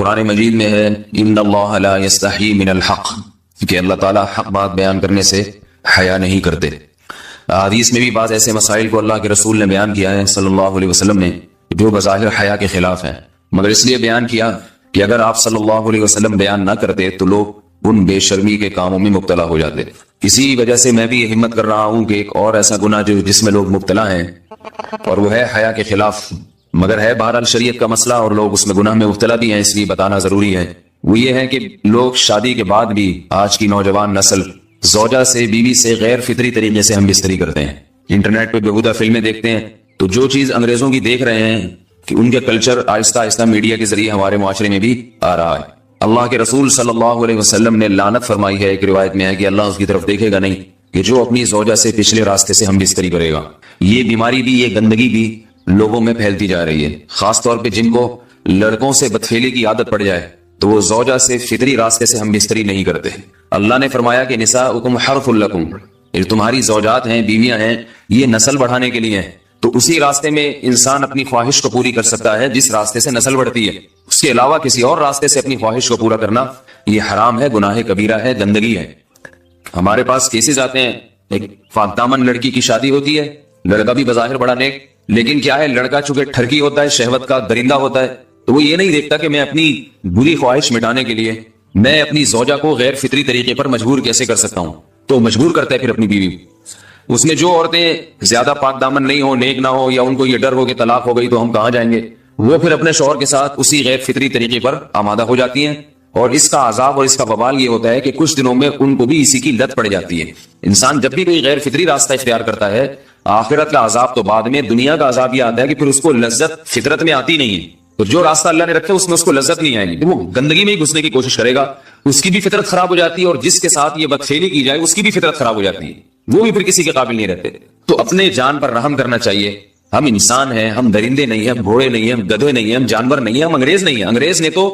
قرآن مجید میں ہے ان اللہ لا یستحی من الحق، کہ اللہ تعالیٰ حق بات بیان کرنے سے حیا نہیں کرتے۔ حدیث میں بھی بعض ایسے مسائل کو اللہ کے رسول نے بیان کیا ہے صلی اللہ علیہ وسلم نے جو بظاہر حیا کے خلاف ہیں، مگر اس لیے بیان کیا کہ اگر آپ صلی اللہ علیہ وسلم بیان نہ کرتے تو لوگ ان بے شرمی کے کاموں میں مبتلا ہو جاتے۔ اسی وجہ سے میں بھی یہ ہمت کر رہا ہوں کہ ایک اور ایسا گناہ جس میں لوگ مبتلا ہیں اور وہ ہے حیا کے خلاف، مگر ہے بہرحال شریعت کا مسئلہ اور لوگ اس میں گناہ میں مبتلا بھی ہیں، اس لیے بتانا ضروری ہے۔ وہ یہ ہے کہ لوگ شادی کے بعد بھی آج کی نوجوان نسل زوجہ سے، بیوی سے غیر فطری طریقے سے ہم بستری کرتے ہیں۔ انٹرنیٹ پہ بےہودہ فلمیں دیکھتے ہیں تو جو چیز انگریزوں کی دیکھ رہے ہیں کہ ان کے کلچر آہستہ آہستہ میڈیا کے ذریعے ہمارے معاشرے میں بھی آ رہا ہے۔ اللہ کے رسول صلی اللہ علیہ وسلم نے لعنت فرمائی ہے، ایک روایت میں ہے کہ اللہ اس کی طرف دیکھے گا نہیں کہ جو اپنی زوجہ سے پچھلے راستے سے ہم بستری کرے گا۔ یہ بیماری بھی، یہ گندگی بھی لوگوں میں پھیلتی جا رہی ہے، خاص طور پہ جن کو لڑکوں سے بدفعلی کی عادت پڑ جائے تو وہ زوجہ سے فطری راستے سے ہم بستری نہیں کرتے۔ اللہ نے فرمایا کہ نساؤکم حرث لکم، یہ تمہاری زوجات ہیں، بیویاں ہیں، یہ نسل بڑھانے کے لیے ہیں۔ تو اسی راستے میں انسان اپنی خواہش کو پوری کر سکتا ہے جس راستے سے نسل بڑھتی ہے، اس کے علاوہ کسی اور راستے سے اپنی خواہش کو پورا کرنا یہ حرام ہے، گناہ کبیرہ ہے، گندگی ہے۔ ہمارے پاس کیسز آتے ہیں، ایک پاک دامن لڑکی کی شادی ہوتی ہے، لڑکا بھی بظاہر بڑا نیک، لیکن کیا ہے، لڑکا چونکہ ٹھرکی ہوتا ہے، شہوت کا درندہ ہوتا ہے، تو وہ یہ نہیں دیکھتا کہ میں اپنی بری خواہش مٹانے کے لیے میں اپنی زوجہ کو غیر فطری طریقے پر مجبور کیسے کر سکتا ہوں، تو مجبور کرتا ہے پھر اپنی بیوی۔ اس میں جو عورتیں زیادہ پاک دامن نہیں ہو، نیک نہ ہو، یا ان کو یہ ڈر ہو کہ طلاق ہو گئی تو ہم کہاں جائیں گے، وہ پھر اپنے شوہر کے ساتھ اسی غیر فطری طریقے پر آمادہ ہو جاتی ہیں، اور اس کا عذاب اور اس کا وبال یہ ہوتا ہے کہ کچھ دنوں میں ان کو بھی اسی کی لت پڑ جاتی ہے۔ انسان جب بھی کوئی غیر فطری راستہ اختیار کرتا ہے، آخرت کا عذاب تو بعد میں، دنیا کا عذاب یہ آتا ہے کہ پھر اس کو لذت فطرت میں آتی نہیں ہے، تو جو راستہ اللہ نے رکھا اس میں اس کو لذت نہیں آئے گی، وہ گندگی میں ہی گھسنے کی کوشش کرے گا، اس کی بھی فطرت خراب ہو جاتی ہے، اور جس کے ساتھ یہ بدفعلی کی جائے اس کی بھی فطرت خراب ہو جاتی ہے، وہ بھی پھر کسی کے قابل نہیں رہتے۔ تو اپنے جان پر رحم کرنا چاہیے۔ ہم انسان ہیں، ہم درندے نہیں ہیں، ہم گھوڑے نہیں ہیں، ہم گدھے نہیں ہیں، ہم جانور نہیں ہیں، ہم انگریز نہیں ہیں۔ انگریز نے تو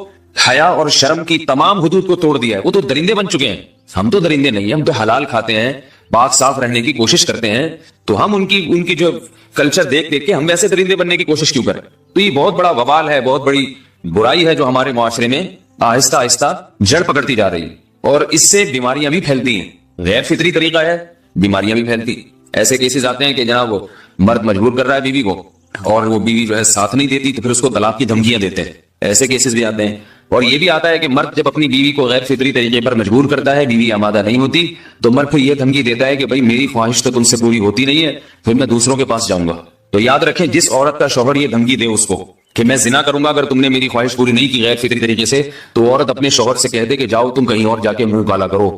حیا اور شرم کی تمام حدود کو توڑ دیا ہے، وہ تو درندے بن چکے ہیں۔ ہم تو درندے نہیں ہیں، ہم تو حلال کھاتے ہیں، پاک صاف رہنے کی کوشش کرتے ہیں، تو ہم ان کی جو کلچر دیکھ کے ہم ویسے درندے بننے کی کوشش کیوں کریں؟ تو یہ بہت بڑا وبال ہے، بہت بڑی برائی ہے جو ہمارے معاشرے میں آہستہ آہستہ جڑ پکڑتی جا رہی ہے، اور اس سے بیماریاں بھی پھیلتی ہیں۔ غیر فطری طریقہ ہے، بیماریاں بھی پھیلتی۔ ایسے کیسز آتے ہیں کہ جناب وہ مرد مجبور کر رہا ہے بیوی کو، اور وہ بیوی جو ہے ساتھ نہیں دیتی تو پھر اس کو طلاق کی دھمکیاں دیتے ہیں، ایسے کیسز بھی آتے ہیں۔ اور یہ بھی آتا ہے کہ مرد جب اپنی بیوی کو غیر فطری طریقے پر مجبور کرتا ہے، بیوی آمادہ نہیں ہوتی، تو مرد پھر یہ دھمکی دیتا ہے کہ بھائی میری خواہش تو تم سے پوری ہوتی نہیں ہے، پھر میں دوسروں کے پاس جاؤں گا۔ تو یاد رکھیں، جس عورت کا شوہر یہ دھمکی دے اس کو کہ میں زنا کروں گا اگر تم نے میری خواہش پوری نہیں کی غیر فطری طریقے سے، تو عورت اپنے شوہر سے کہہ دے کہ جاؤ تم کہیں اور جا کے منہ کالا کرو،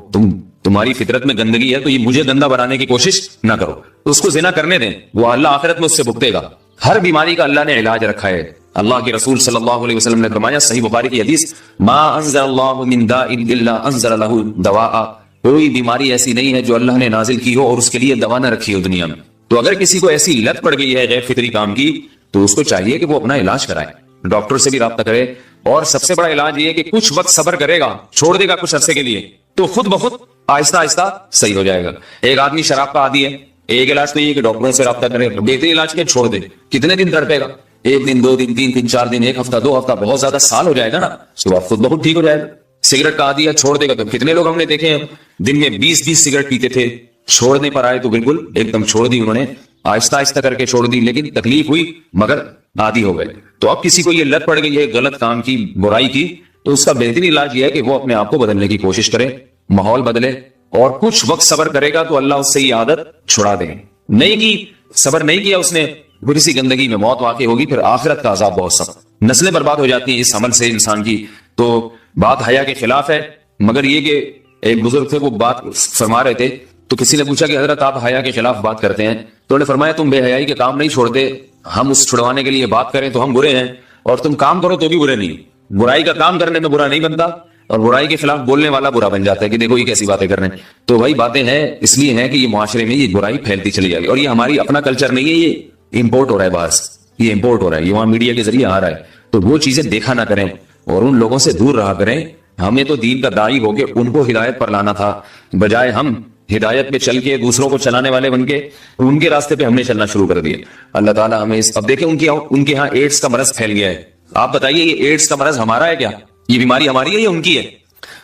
تمہاری فطرت میں گندگی ہے تو یہ مجھے گندا بنانے کی کوشش نہ کرو، تو اس کو زنا کرنے دیں، وہ اللہ آخرت میں اس سے بھگتے گا۔ ہر بیماری کا اللہ نے علاج رکھا ہے۔ اللہ کے رسول صلی اللہ علیہ وسلم نے فرمایا، صحیح بخاری کی حدیث، ما انزل اللہ من داء الا انزل له دواء، کوئی بیماری ایسی نہیں ہے جو اللہ نے نازل کی ہو اور اس کے لیے دوا نہ رکھی ہو دنیا میں۔ تو اگر کسی کو ایسی لت پڑ گئی ہے غیر فطری کام کی تو اس کو چاہیے کہ وہ اپنا علاج کرائے، ڈاکٹر سے بھی رابطہ کرے، اور سب سے بڑا علاج یہ کہ کچھ وقت صبر کرے گا، چھوڑ دے گا کچھ عرصے کے لیے، تو خود بخود آہستہ آہستہ صحیح ہو جائے گا۔ ایک آدمی شراب کا عادی ہے، ایک علاج تو یہ کہ ڈاکٹروں سے رابطہ کرے، بہترین علاج کے چھوڑ دے، کتنے دن تڑپے گا؟ ایک دن، دو دن، تین دن، چار دن، ایک ہفتہ، دو ہفتہ، بہت زیادہ سال ہو جائے گا نا، اس کے بعد خود بخود ٹھیک ہو جائے گا۔ سگریٹ کا عادی ہے، چھوڑ دے گا، تو کتنے لوگ ہم نے دیکھے ہیں دن میں 20 سگریٹ پیتے تھے، چھوڑنے پر آئے تو بالکل ایک دم چھوڑ دی انہوں نے، آہستہ آہستہ کر کے چھوڑ دی، لیکن تکلیف ہوئی مگر عادی ہو گئے۔ تو اب کسی کو یہ لت پڑ گئی ہے غلط کام کی، برائی کی، تو اس کا بہترین علاج یہ ہے کہ وہ اپنے آپ کو بدلنے کی کوشش کرے، ماحول بدلے، اور کچھ وقت صبر کرے گا تو اللہ اس سے یہ عادت چھڑا دے۔ نہیں کی، صبر نہیں کیا اس نے، بری سی گندگی میں موت واقع ہوگی، پھر آخرت کا عذاب بہت سخت، نسلیں برباد ہو جاتی ہیں اس عمل سے انسان کی۔ تو بات حیا کے خلاف ہے، مگر یہ کہ ایک بزرگ تھے وہ بات فرما رہے تھے، تو کسی نے پوچھا کہ حضرت آپ حیا کے خلاف بات کرتے ہیں، تو انہوں نے فرمایا تم بے حیائی کے کام نہیں چھوڑتے، ہم اس چھڑوانے کے لیے بات کریں تو ہم برے ہیں، اور تم کام کرو تو بھی برے نہیں۔ برائی کا کام کرنے میں برا نہیں بنتا، اور برائی کے خلاف بولنے والا برا بن جاتا ہے کہ دیکھو یہ کیسی باتیں کر رہے ہیں۔ تو وہی باتیں ہیں، اس لیے ہیں کہ یہ معاشرے میں یہ برائی پھیلتی چلی جائے گی، اور یہ ہماری اپنا کلچر نہیں ہے، یہ امپورٹ ہو رہا ہے باہر سے، یہ امپورٹ ہو رہا ہے، یہ وہاں میڈیا کے ذریعے آ رہا ہے۔ تو وہ چیزیں دیکھا نہ کریں اور ان لوگوں سے دور رہا کریں۔ ہمیں تو دین کا داعی ہو کے ان کو ہدایت پر لانا تھا، بجائے ہم ہدایت پہ چل کے دوسروں کو چلانے والے بن کے ان کے راستے پہ ہم نے چلنا شروع کر دیا۔ اللہ تعالیٰ ہمیں اب دیکھیں ان کے ہاں ایڈز کا مرض پھیل گیا ہے، آپ بتائیے یہ ایڈز کا مرض ہمارا ہے کیا؟ یہ بیماری ہماری ہے یا ان کی ہے؟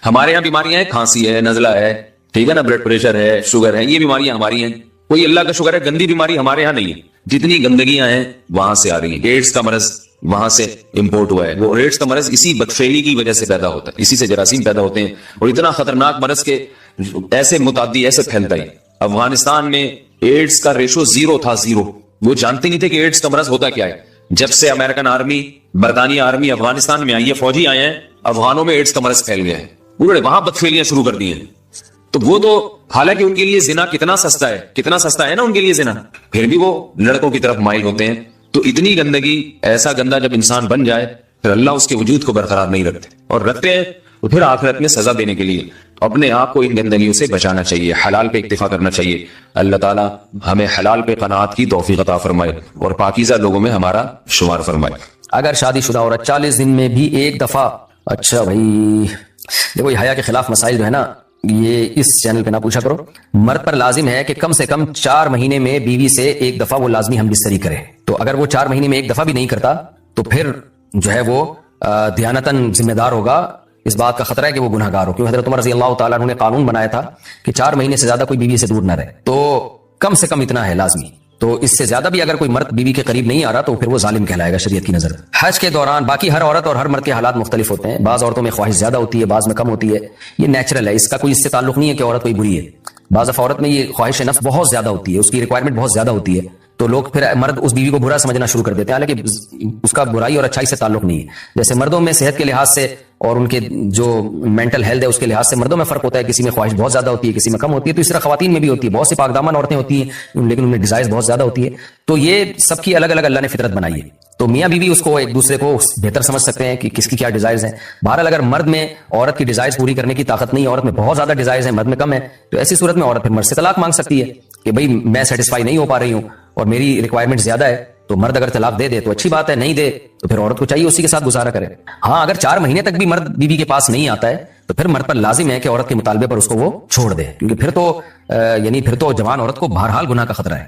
ہمارے یہاں بیماریاں ہیں، کھانسی ہے، نزلہ ہے، ٹھیک ہے نا، بلڈ پریشر ہے، شوگر ہے، یہ بیماریاں ہماری ہیں. کوئی اللہ کا شکر ہے گندی بیماری ہمارے یہاں نہیں ہے. جتنی گندگیاں ہیں وہاں سے آ رہی ہیں. ایڈز کا مرض وہاں سے امپورٹ ہوا ہے. وہ ایڈز کا مرض اسی بدفعلی کی وجہ سے پیدا ہوتا ہے، اسی سے جراثیم پیدا ہوتے ہیں، اور اتنا خطرناک مرض کے ایسے متعدی ایسے پھیلتا ہے. افغانستان میں ایڈز کا ریشو 0 تھا، 0. وہ جانتے نہیں تھے کہ ایڈز کا مرض ہوتا کیا ہے. جب سے امریکن آرمی، برطانیہ آرمی افغانستان میں آئی ہے، فوجی آئے ہیں، افغانوں میں ایڈز کا مرض پھیل گیا ہے. انہوں نے وہاں بدفعلیاں شروع کر دی ہیں. تو وہ تو حالانکہ ان کے لیے زنا کتنا سستا ہے، کتنا سستا ہے نا ان کے لیے زنا، پھر بھی وہ لڑکوں کی طرف مائل ہوتے ہیں. تو اتنی گندگی، ایسا گندا جب انسان بن جائے پھر اللہ اس کے وجود کو برقرار نہیں رکھتے، اور رکھتے ہیں تو پھر آخرت میں سزا دینے کے لیے اپنے آپ کو ان گندگیوں سے بچانا چاہیے، حلال پہ اکتفا کرنا چاہیے. اللہ تعالیٰ ہمیں حلال پہ قناعت کی توفیق عطا فرمائے اور پاکیزہ لوگوں میں ہمارا شمار فرمائے. اگر شادی شدہ عورت 40 دن میں بھی ایک دفعہ، اچھا بھائی دیکھو یہ حیا کے خلاف مسائل جو ہے نا یہ اس چینل پہ نہ پوچھا کرو. مرد پر لازم ہے کہ کم سے کم 4 مہینے میں بیوی سے ایک دفعہ وہ لازمی ہم بستری کرے. تو اگر وہ 4 مہینے میں ایک دفعہ بھی نہیں کرتا تو پھر جو ہے وہ دیانتاً ذمہ دار ہوگا. اس بات کا خطرہ ہے کہ وہ گناہ گار ہو، کیونکہ حضرت عمر رضی اللہ تعالیٰ عنہ نے قانون بنایا تھا کہ 4 مہینے سے زیادہ کوئی بیوی سے دور نہ رہے. تو کم سے کم اتنا ہے لازمی. تو اس سے زیادہ بھی اگر کوئی مرد بیوی کے قریب نہیں آ رہا تو پھر وہ ظالم کہلائے گا شریعت کی نظر. حج کے دوران باقی ہر عورت اور ہر مرد کے حالات مختلف ہوتے ہیں. بعض عورتوں میں خواہش زیادہ ہوتی ہے، بعض میں کم ہوتی ہے. یہ نیچرل ہے، اس کا کوئی اس سے تعلق نہیں ہے کہ عورت کوئی بری ہے. بعض دفعہ عورت میں یہ خواہش نفس بہت زیادہ ہوتی ہے، اس کی ریکوائرمنٹ بہت زیادہ ہوتی ہے، تو لوگ پھر مرد اس بیوی کو برا سمجھنا شروع کر دیتے ہیں، حالانکہ اس کا برائی اور اچھائی سے تعلق نہیں ہے. جیسے مردوں میں صحت کے لحاظ سے اور ان کے جو مینٹل ہیلتھ ہے اس کے لحاظ سے مردوں میں فرق ہوتا ہے، کسی میں خواہش بہت زیادہ ہوتی ہے، کسی میں کم ہوتی ہے. تو اس طرح خواتین میں بھی ہوتی ہے، بہت سی پاک دامن عورتیں ہوتی ہیں لیکن ان میں ڈیزائرز بہت زیادہ ہوتی ہے. تو یہ سب کی الگ الگ اللہ نے فطرت بنائی ہے. تو میاں بیوی اس کو ایک دوسرے کو بہتر سمجھ سکتے ہیں کہ کس کی کیا ڈیزائرز ہیں. بہرحال اگر مرد میں عورت کی ڈیزائرز پوری کرنے کی طاقت نہیں ہے، عورت میں بہت زیادہ ڈیزائرز ہیں، مرد میں کم ہے، تو ایسی صورت میں عورت پھر مرد سے طلاق مانگ سکتی ہے کہ بھائی میں سیٹسفائی نہیں ہو پا رہی ہوں اور میری ریکوائرمنٹ زیادہ ہے. تو مرد اگر طلاق دے دے تو اچھی بات ہے، نہیں دے تو پھر عورت کو چاہیے اسی کے ساتھ گزارا کرے. ہاں اگر 4 مہینے تک بھی مرد بیوی کے پاس نہیں آتا ہے تو پھر مرد پر لازم ہے کہ عورت کے مطالبے پر اس کو وہ چھوڑ دے، کیونکہ پھر تو جوان عورت کو بہرحال گناہ کا خطرہ ہے.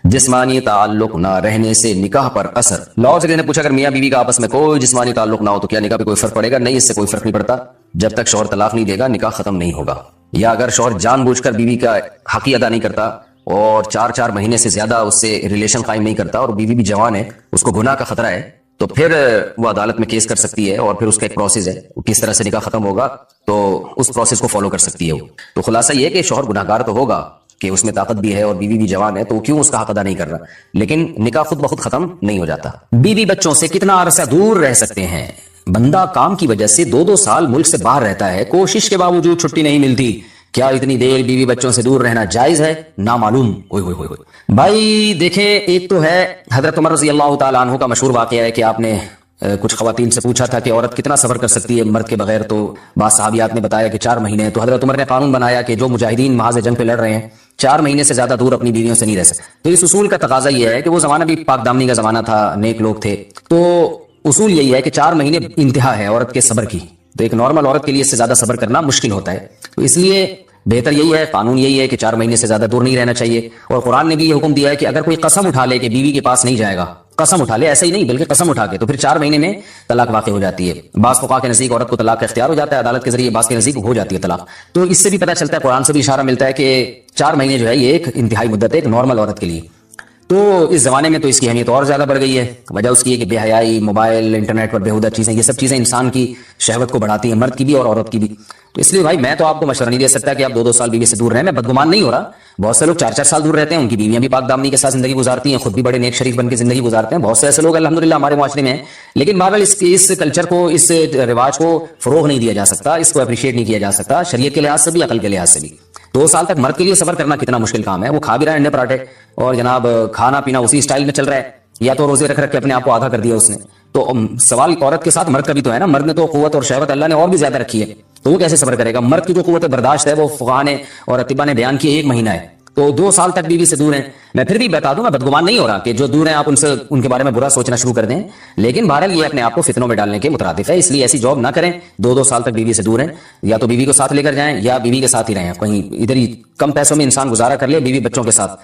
جسمانی تعلق نہ رہنے سے نکاح پر اثر. لاہور سے نے پوچھا اگر میاں بیوی کا آپس میں کوئی جسمانی تعلق نہ ہو تو کیا نکاح پہ کوئی فرق پڑے گا؟ نہیں، اس سے کوئی فرق نہیں پڑتا. جب تک شوہر طلاق نہیں دے گا نکاح ختم نہیں ہوگا. یا اگر شوہر جان بوجھ کر بیوی کا حق ادا نہیں کرتا اور 4 مہینے سے زیادہ اس سے ریلیشن قائم نہیں کرتا اور بیوی بھی جوان ہے، اس کو گناہ کا خطرہ ہے، تو پھر وہ عدالت میں کیس کر سکتی ہے اور پھر اس کا ایک پروسیس ہے کس طرح سے نکاح ختم ہوگا، تو اس پروسیس کو فالو کر سکتی ہے وہ. تو خلاصہ یہ ہے کہ شوہر گناہ گار تو ہوگا کہ اس میں طاقت بھی ہے اور بیوی بھی جوان ہے، تو کیوں اس کا حق ادا نہیں کر رہا، لیکن نکاح خود بخود ختم نہیں ہو جاتا. بیوی بچوں سے کتنا عرصہ دور رہ سکتے ہیں؟ بندہ کام کی وجہ سے 2 سال ملک سے باہر رہتا ہے، کوشش کے باوجود چھٹی نہیں ملتی، کیا اتنی دیر بیوی بچوں سے دور رہنا جائز ہے؟ نامعلوم. بھائی دیکھیں، ایک تو ہے حضرت عمر رضی اللہ تعالیٰ عنہ کا مشہور واقعہ ہے کہ آپ نے کچھ خواتین سے پوچھا تھا کہ عورت کتنا صبر کر سکتی ہے مرد کے بغیر، تو بعض صحابیات نے بتایا کہ 4 مہینے. تو حضرت عمر نے قانون بنایا کہ جو مجاہدین محاذ جنگ پہ لڑ رہے ہیں 4 مہینے سے زیادہ دور اپنی بیویوں سے نہیں رہ سکتے. تو اس اصول کا تقاضا یہ ہے کہ وہ زمانہ بھی پاک دامنی کا زمانہ تھا، نیک لوگ تھے، تو اصول یہی ہے کہ 4 مہینے انتہا ہے عورت کے صبر کی. تو ایک نارمل عورت کے لیے اس سے زیادہ صبر کرنا مشکل ہوتا ہے، تو اس لیے بہتر یہی ہے، قانون یہی ہے کہ 4 مہینے سے زیادہ دور نہیں رہنا چاہیے. اور قرآن نے بھی یہ حکم دیا ہے کہ اگر کوئی قسم اٹھا لے کہ بیوی کے پاس نہیں جائے گا، قسم اٹھا لے، ایسے ہی نہیں بلکہ قسم اٹھا کے، تو پھر 4 مہینے میں طلاق واقع ہو جاتی ہے. بعض فقہا کے نزدیک عورت کو طلاق کا اختیار ہو جاتا ہے عدالت کے ذریعے، بعض کے نزدیک ہو جاتی ہے طلاق. تو اس سے بھی پتہ چلتا ہے، قرآن سے بھی اشارہ ملتا ہے کہ 4 مہینے جو ہے یہ ایک انتہائی مدت ہے ایک نارمل عورت کے لیے. تو اس زمانے میں تو اس کی اہمیت اور زیادہ بڑھ گئی ہے. وجہ اس کی ہے کہ بے حیائی، موبائل، انٹرنیٹ پر بیہودہ چیزیں، یہ سب چیزیں انسان کی شہوت کو بڑھاتی ہیں، مرد کی بھی اور عورت کی بھی. تو اس لیے بھائی میں تو آپ کو مشورہ نہیں دے سکتا کہ آپ 2 سال بیوی سے دور رہیں. میں بدگمان نہیں ہو رہا، بہت سے لوگ 4 سال دور رہتے ہیں، ان کی بیویاں بھی پاک دامنی کے ساتھ زندگی گزارتی ہیں، خود بھی بڑے نیک شریف بن کے زندگی گزارتے ہیں. بہت سے ایسے لوگ الحمدللہ ہمارے معاشرے میں ہیں، لیکن بہرحال اس کلچر کو، اس رواج کو فروغ نہیں دیا جا سکتا، اس کو اپریشیٹ نہیں کیا جا سکتا شریعت کے لحاظ سے بھی، عقل کے لحاظ سے بھی. 2 سال تک مرد کے لیے صبر کرنا کتنا مشکل کام ہے. وہ کھا بھی رہا ہے انڈے پراٹھے اور جناب کھانا پینا اسی اسٹائل میں چل رہا ہے، یا تو روزے رکھ کے اپنے آپ کو آدھا کر دیا اس نے. تو سوال عورت کے ساتھ مرد کا بھی تو ہے نا. مرد نے تو قوت اور شہوت اللہ نے اور بھی زیادہ رکھی ہے، تو وہ کیسے صبر کرے گا؟ مرد کی جو قوت برداشت ہے وہ فقہا نے اور اطباء نے بیان کی 1 مہینہ ہے. تو 2 سال تک بیوی سے دور ہیں. میں پھر بھی بتا دوں، میں بدگمان نہیں ہو رہا کہ جو دور ہیں آپ ان کے بارے میں برا سوچنا شروع کر دیں، لیکن بہرحال یہ اپنے آپ کو فتنوں میں ڈالنے کے مترادف ہے. اس لیے ایسی جاب نہ کریں. 2 سال تک بیوی سے دور ہیں، یا تو بیوی کو ساتھ لے کر جائیں یا بیوی کے ساتھ ہی رہیں. کہیں ادھر ہی کم پیسوں میں انسان گزارا کر لے بیوی بچوں کے ساتھ.